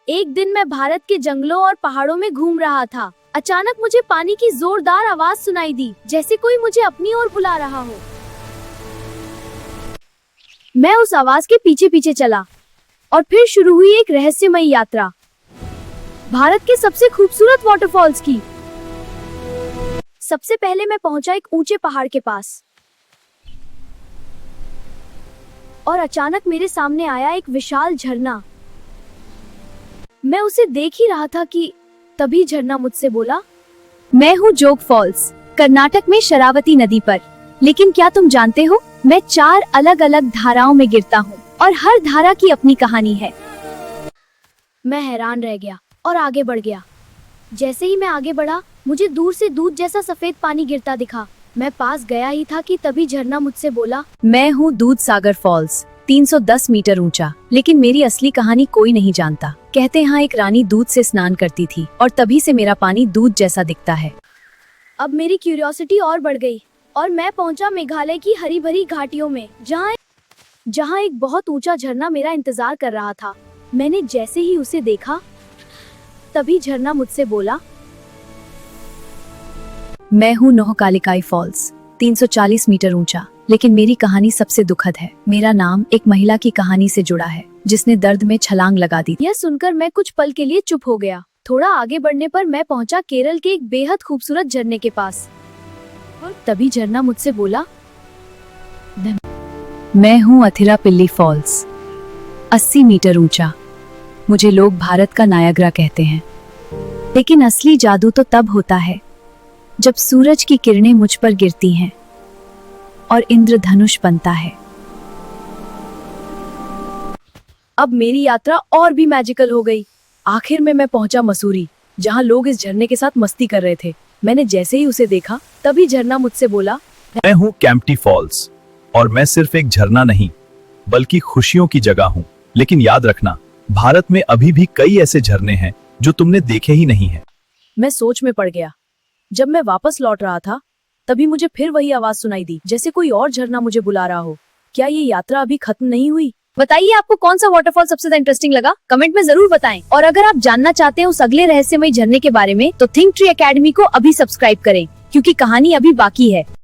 एक दिन मैं भारत के जंगलों और पहाड़ों में घूम रहा था। अचानक मुझे पानी की जोरदार आवाज सुनाई दी, जैसे कोई मुझे अपनी ओर बुला रहा हो। मैं उस आवाज के पीछे पीछे चला और फिर शुरू हुई एक रहस्यमयी यात्रा भारत के सबसे खूबसूरत वाटरफॉल्स की। सबसे पहले मैं पहुंचा एक ऊंचे पहाड़ के पास और अचानक मेरे सामने आया एक विशाल झरना। मैं उसे देख ही रहा था कि तभी झरना मुझसे बोला, मैं हूँ जोग फॉल्स, कर्नाटक में शरावती नदी पर। लेकिन क्या तुम जानते हो, मैं 4 अलग अलग धाराओं में गिरता हूँ और हर धारा की अपनी कहानी है। मैं हैरान रह गया और आगे बढ़ गया। जैसे ही मैं आगे बढ़ा, मुझे दूर से दूध जैसा सफेद पानी गिरता दिखा। मैं पास गया ही था कि तभी झरना मुझसे बोला, मैं हूँ दूध सागर फॉल्स, 310 मीटर ऊंचा। लेकिन मेरी असली कहानी कोई नहीं जानता। कहते हैं एक रानी दूध से स्नान करती थी और तभी से मेरा पानी दूध जैसा दिखता है। अब मेरी क्यूरियोसिटी और बढ़ गई और मैं पहुंचा मेघालय की हरी भरी घाटियों में, जहां एक बहुत ऊंचा झरना मेरा इंतजार कर रहा था। मैंने जैसे ही उसे देखा, तभी झरना मुझसे बोला, मैं हूँ नौकालिकाई फॉल्स, 340 मीटर ऊंचा। लेकिन मेरी कहानी सबसे दुखद है। मेरा नाम एक महिला की कहानी से जुड़ा है, जिसने दर्द में छलांग लगा दी। यह सुनकर मैं कुछ पल के लिए चुप हो गया। थोड़ा आगे बढ़ने पर मैं पहुंचा केरल के एक बेहद खूबसूरत झरने के पास। तभी झरना मुझसे बोला, मैं हूँ अथिरापिल्ली फॉल्स, 80 मीटर ऊंचा। मुझे लोग भारत का नायग्रा कहते हैं, लेकिन असली जादू तो तब होता है जब सूरज की किरणें मुझ पर गिरती हैं और इंद्रधनुष बनता है। अब मेरी यात्रा और भी मैजिकल हो गई। आखिर में मैं पहुंचा मसूरी, जहां लोग इस झरने के साथ मस्ती कर रहे थे। मैंने जैसे ही उसे देखा, तभी झरना मुझसे बोला, मैं हूँ केम्प्टी फॉल्स और मैं सिर्फ एक झरना नहीं, बल्कि खुशियों की जगह हूँ। लेकिन याद रखना, भारत में अभी भी कई ऐसे झरने हैं जो तुमने देखे ही नहीं है। मैं सोच में पड़ गया। जब मैं वापस लौट रहा था, तभी मुझे फिर वही आवाज सुनाई दी, जैसे कोई और झरना मुझे बुला रहा हो। क्या ये यात्रा अभी खत्म नहीं हुई? बताइए आपको कौन सा वाटरफॉल सबसे ज्यादा इंटरेस्टिंग लगा, कमेंट में जरूर बताएं। और अगर आप जानना चाहते हैं उस अगले रहस्यमय झरने के बारे में, तो थिंक ट्री एकेडमी को अभी सब्सक्राइब करें, क्योंकि कहानी अभी बाकी है।